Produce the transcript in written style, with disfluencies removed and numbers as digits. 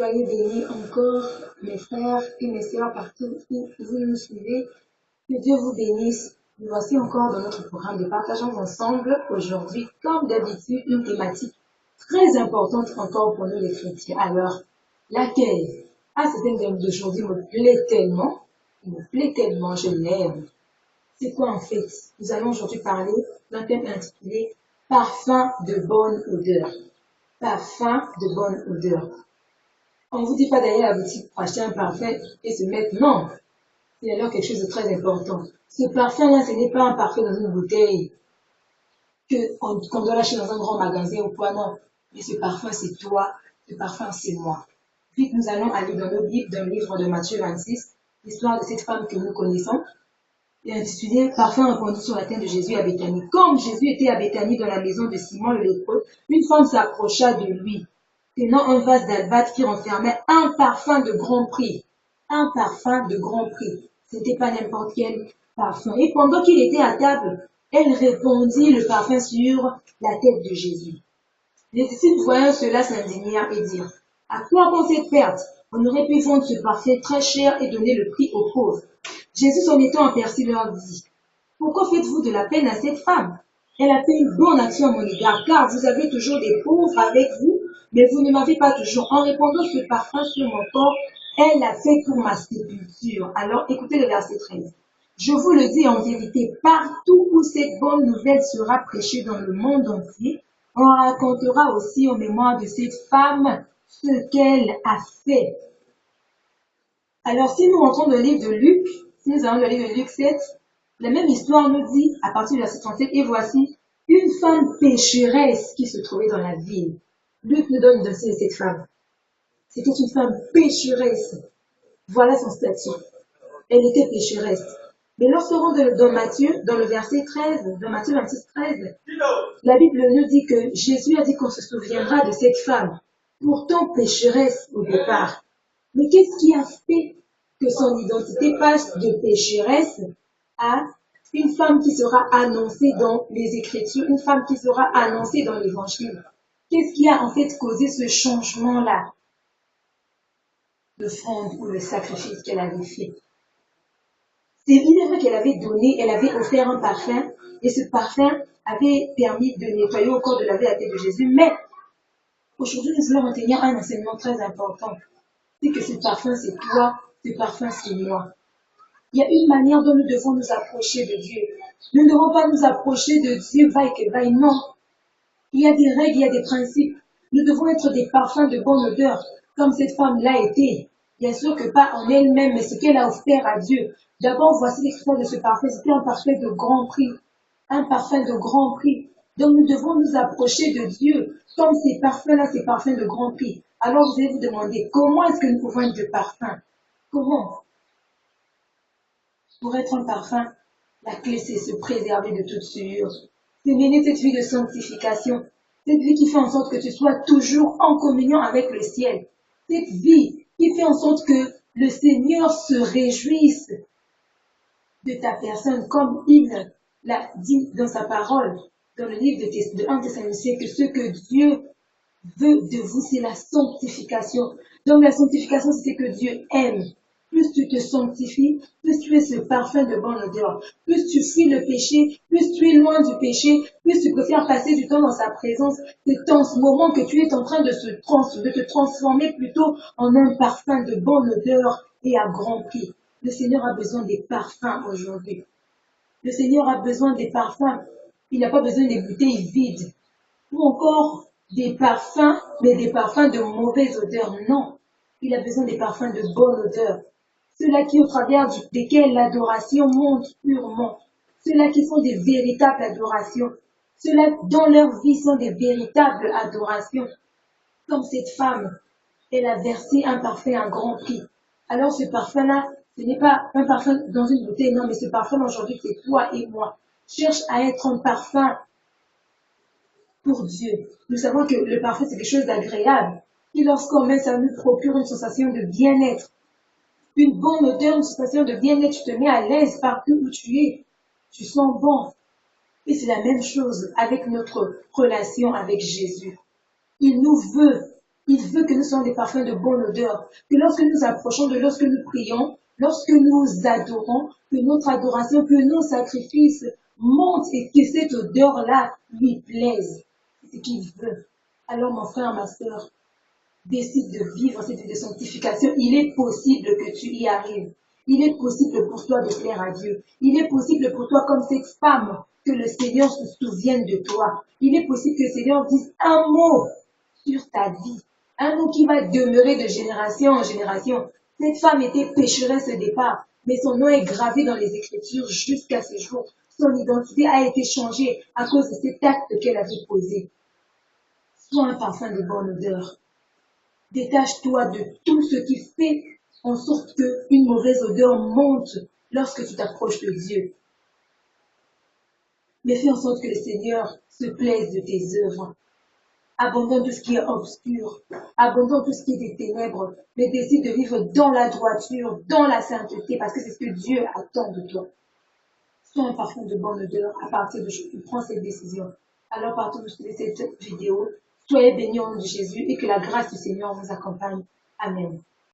Soyez bénis encore, mes frères et mes sœurs, partout où vous nous suivez. Que Dieu vous bénisse. Nous voici encore dans notre programme de partageons ensemble aujourd'hui, comme d'habitude, une thématique très importante encore pour nous les chrétiens. Alors, laquelle? Ah, ce thème d'aujourd'hui me plaît tellement. Il me plaît tellement, je l'aime. C'est quoi en fait? Nous allons aujourd'hui parler d'un thème intitulé Parfum de bonne odeur. Parfum de bonne odeur. On ne vous dit pas d'aller à la boutique pour acheter un parfum et se mettre. Non, c'est alors quelque chose de très important. Ce parfum-là, ce n'est pas un parfum dans une bouteille qu'on doit lâcher dans un grand magasin ou quoi, non. Mais ce parfum, c'est toi. Ce parfum, c'est moi. Puis nous allons aller dans le livre de Matthieu 26, l'histoire de cette femme que nous connaissons, et intitulé Parfum répandu sur la tête de Jésus à Béthanie. Comme Jésus était à Béthanie dans la maison de Simon le lépreux, une femme s'approcha de lui, tenant un vase d'albâtre qui renfermait un parfum de grand prix. Un parfum de grand prix. C'était pas n'importe quel parfum. Et pendant qu'il était à table, elle répandit le parfum sur la tête de Jésus. Les disciples voyant cela s'indignèrent et dirent, à quoi bon cette perte? On aurait pu vendre ce parfum très cher et donner le prix aux pauvres. Jésus s'en étant aperçu leur dit, pourquoi faites-vous de la peine à cette femme? Elle a fait une bonne action à mon égard, car vous avez toujours des pauvres avec vous, mais vous ne m'avez pas toujours. En répandant ce parfum sur mon corps, elle l'a fait pour ma sépulture. Alors écoutez le verset 13. Je vous le dis en vérité, partout où cette bonne nouvelle sera prêchée dans le monde entier, on racontera aussi en mémoire de cette femme ce qu'elle a fait. Alors si nous rentrons dans le livre de Luc, si nous allons dans le livre de Luc 7, la même histoire nous dit, à partir du verset 37, et voici une femme pécheresse qui se trouvait dans la ville. Luc nous donne une dossier de cette femme. C'était une femme pécheresse. Voilà son statut. Elle était pécheresse. Mais lorsqu'on rentre dans Matthieu, dans le verset 13, dans Matthieu 26, 13, la Bible nous dit que Jésus a dit qu'on se souviendra de cette femme, pourtant pécheresse au départ. Mais qu'est-ce qui a fait que son identité passe de pécheresse à une femme qui sera annoncée dans les Écritures, une femme qui sera annoncée dans l'Évangile? Qu'est-ce qui a en fait causé ce changement-là? L'offrande ou le sacrifice qu'elle avait fait. Il est vrai qu'elle avait donné, elle avait offert un parfum, et ce parfum avait permis de nettoyer au corps de laver la tête de Jésus. Mais aujourd'hui, nous allons retenir un enseignement très important. C'est que ce parfum, c'est toi, ce parfum, c'est moi. Il y a une manière dont nous devons nous approcher de Dieu. Nous ne devons pas nous approcher de Dieu, vaille que vaille, non. Il y a des règles, il y a des principes. Nous devons être des parfums de bonne odeur, comme cette femme l'a été. Bien sûr que pas en elle-même, mais ce qu'elle a offert à Dieu. D'abord, voici l'extrait de ce parfum. C'était un parfum de grand prix. Un parfum de grand prix. Donc nous devons nous approcher de Dieu, comme ces parfums-là, ces parfums de grand prix. Alors vous allez vous demander, comment est-ce que nous pouvons être de parfum? Comment? Pour être un parfum, la clé c'est se préserver de toute souillure. C'est mener cette vie de sanctification. Cette vie qui fait en sorte que tu sois toujours en communion avec le ciel. Cette vie qui fait en sorte que le Seigneur se réjouisse de ta personne, comme il l'a dit dans sa parole, dans le livre de 1 Thessaloniciens, que ce que Dieu veut de vous, c'est la sanctification. Donc la sanctification, c'est ce que Dieu aime. Plus tu te sanctifies, plus tu es ce parfum de bonne odeur. Plus tu fuis le péché, plus tu es loin du péché, plus tu peux faire passer du temps dans sa présence. C'est en ce moment que tu es en train de te transformer plutôt en un parfum de bonne odeur et à grand prix. Le Seigneur a besoin des parfums aujourd'hui. Le Seigneur a besoin des parfums. Il n'a pas besoin des bouteilles vides. Ou encore des parfums, mais des parfums de mauvaise odeur. Non. Il a besoin des parfums de bonne odeur. Ceux-là qui, au travers desquels l'adoration monte purement. Ceux-là qui sont des véritables adorations. Ceux-là dont leur vie sont des véritables adorations. Comme cette femme, elle a versé un parfum à grand prix. Alors ce parfum-là, ce n'est pas un parfum dans une bouteille, non, mais ce parfum aujourd'hui, c'est toi et moi. Cherche à être un parfum pour Dieu. Nous savons que le parfum, c'est quelque chose d'agréable. Et lorsqu'on met, ça nous procure une sensation de bien-être. Une bonne odeur, une sensation de bien-être. Tu te mets à l'aise partout où tu es. Tu sens bon. Et c'est la même chose avec notre relation avec Jésus. Il nous veut. Il veut que nous soyons des parfums de bonne odeur, que lorsque nous approchons lorsque nous prions, lorsque nous adorons, que notre adoration, que nos sacrifices montent et que cette odeur-là lui plaise. C'est ce qu'il veut. Alors mon frère, ma soeur, décide de vivre cette vie de sanctification. Il est possible que tu y arrives. Il est possible pour toi de plaire à Dieu. Il est possible pour toi, comme cette femme, que le Seigneur se souvienne de toi. Il est possible que le Seigneur dise un mot sur ta vie. Un mot qui va demeurer de génération en génération. Cette femme était pécheresse au départ, mais son nom est gravé dans les Écritures jusqu'à ce jour. Son identité a été changée à cause de cet acte qu'elle avait posé. Sois un parfum de bonne odeur. Détache-toi de tout ce qui fait en sorte qu'une mauvaise odeur monte lorsque tu t'approches de Dieu. Mais fais en sorte que le Seigneur se plaise de tes œuvres. Abandonne tout ce qui est obscur. Abandonne tout ce qui est des ténèbres. Mais décide de vivre dans la droiture, dans la sainteté, parce que c'est ce que Dieu attend de toi. Sois un parfum de bonne odeur à partir de tu prends cette décision. Alors, partout où vous suivez cette vidéo, soyez bénis au nom de Jésus et que la grâce du Seigneur vous accompagne. Amen.